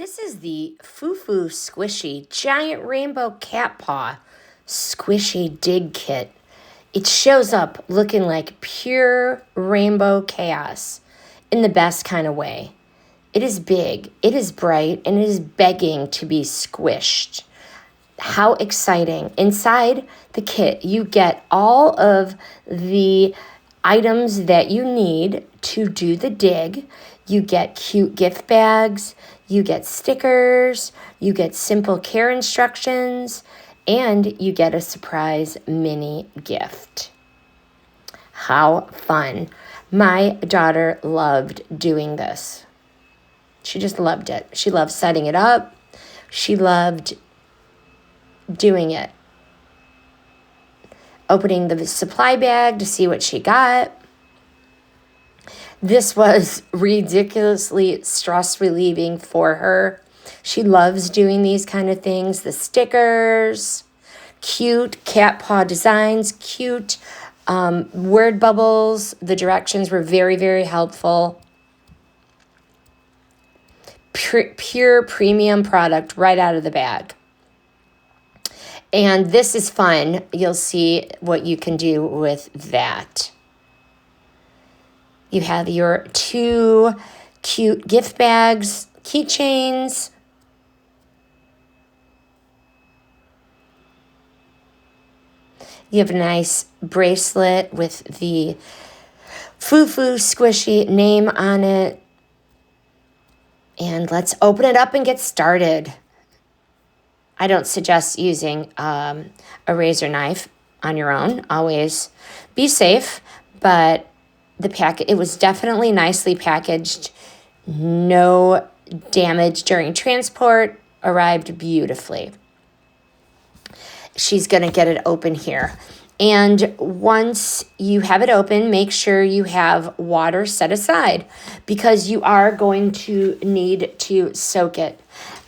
This is the FUFU Squishy Giant Rainbow Cat Paw Squishy Dig Kit. It shows up looking like pure rainbow chaos in the best kind of way. It is big, it is bright, and it is begging to be squished. How exciting. Inside the kit, you get all of the items that you need to do the dig. You get cute gift bags, you get stickers, you get simple care instructions, and you get a surprise mini gift. How fun. My daughter loved doing this. She just loved it. She loved setting it up. She loved doing it. Opening the supply bag to see what she got. This was ridiculously stress relieving for her. She loves doing these kind of things. The stickers, cute cat paw designs, cute word bubbles. The directions were very, very helpful. Pure premium product right out of the bag. And this is fun. You'll see what you can do with that. You have your 2 cute gift bags, keychains. You have a nice bracelet with the FUFU Squishy name on it. And let's open it up and get started. I don't suggest using a razor knife on your own. Always be safe, but it was definitely nicely packaged. No damage during transport. Arrived beautifully. She's going to get it open here. And once you have it open, make sure you have water set aside because you are going to need to soak it.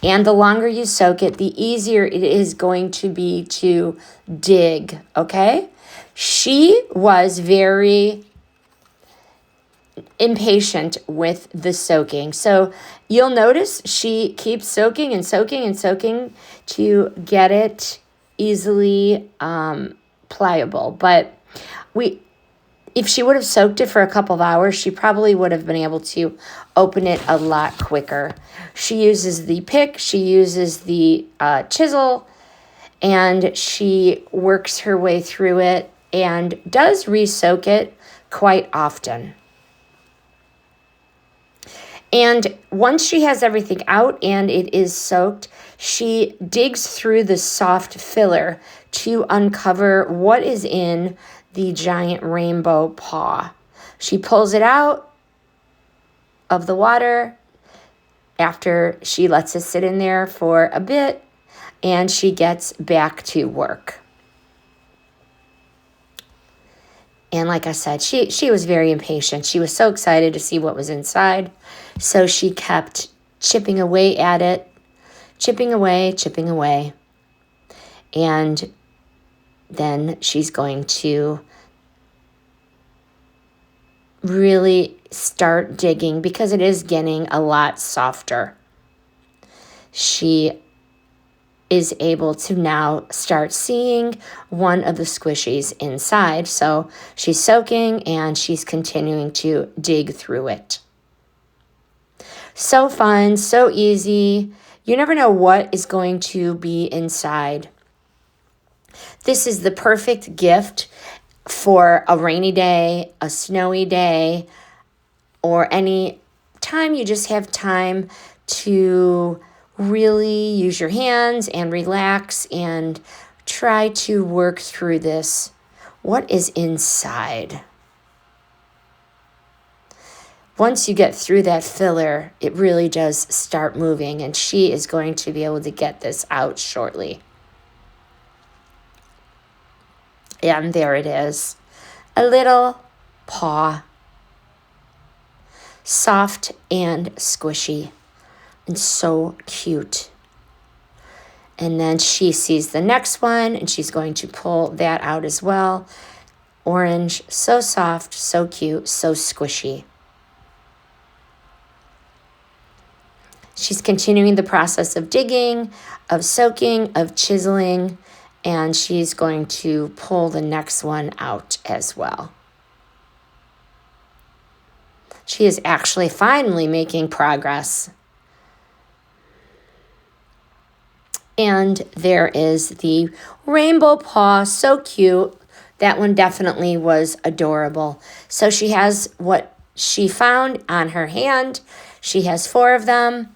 And the longer you soak it, the easier it is going to be to dig, okay? She was very impatient with the soaking. So you'll notice she keeps soaking and soaking and soaking to get it easily pliable. But if she would have soaked it for a couple of hours, she probably would have been able to open it a lot quicker. She uses the pick, she uses the chisel, and she works her way through it and does re-soak it quite often. And once she has everything out and it is soaked, she digs through the soft filler to uncover what is in the giant rainbow paw. She pulls it out of the water after she lets it sit in there for a bit, and she gets back to work. And like I said, she was very impatient. She was so excited to see what was inside. So she kept chipping away at it, chipping away. And then she's going to really start digging because it is getting a lot softer. She is able to now start seeing one of the squishies inside. So she's soaking and she's continuing to dig through it. So fun, so easy. You never know what is going to be inside. This is the perfect gift for a rainy day, a snowy day, or any time you just have time to really use your hands and relax and try to work through this. What is inside? Once you get through that filler, it really does start moving, and she is going to be able to get this out shortly. And there it is. A little paw. Soft and squishy. And so cute. And then she sees the next one, and she's going to pull that out as well. Orange, so soft, so cute, so squishy. She's continuing the process of digging, of soaking, of chiseling, and she's going to pull the next one out as well. She is actually finally making progress. And there is the rainbow paw, so cute. That one definitely was adorable. So she has what she found on her hand. She has 4 of them,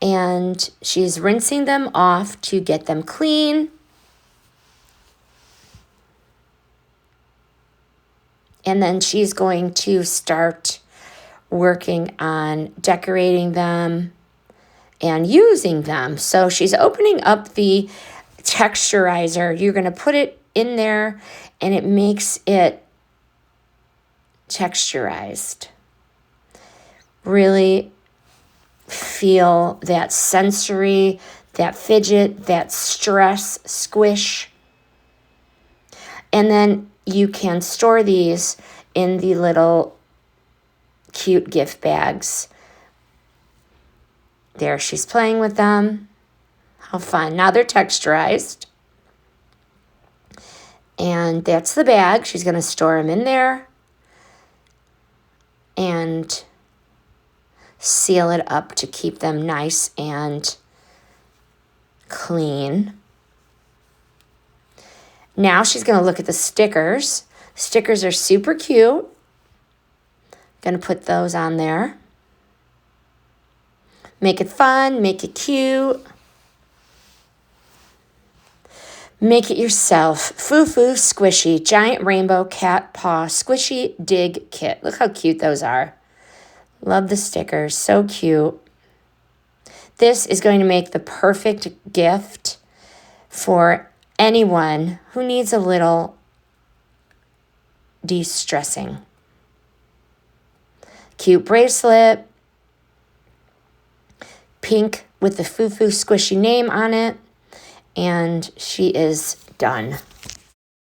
and she's rinsing them off to get them clean. And then she's going to start working on decorating them and using them. So she's opening up the texturizer. You're going to put it in there, and it makes it texturized. Really feel that sensory, that fidget, that stress squish. And then you can store these in the little cute gift bags. There, she's playing with them. How fun. Now they're texturized. And that's the bag. She's going to store them in there and seal it up to keep them nice and clean. Now she's going to look at the stickers. Stickers are super cute. Going to put those on there. Make it fun, make it cute. Make it yourself. FUFU Squishy Giant Rainbow Cat Paw Squishy Dig Kit. Look how cute those are. Love the stickers, so cute. This is going to make the perfect gift for anyone who needs a little de-stressing. Cute bracelet. Pink with the FUFU Squishy name on it. And she is done.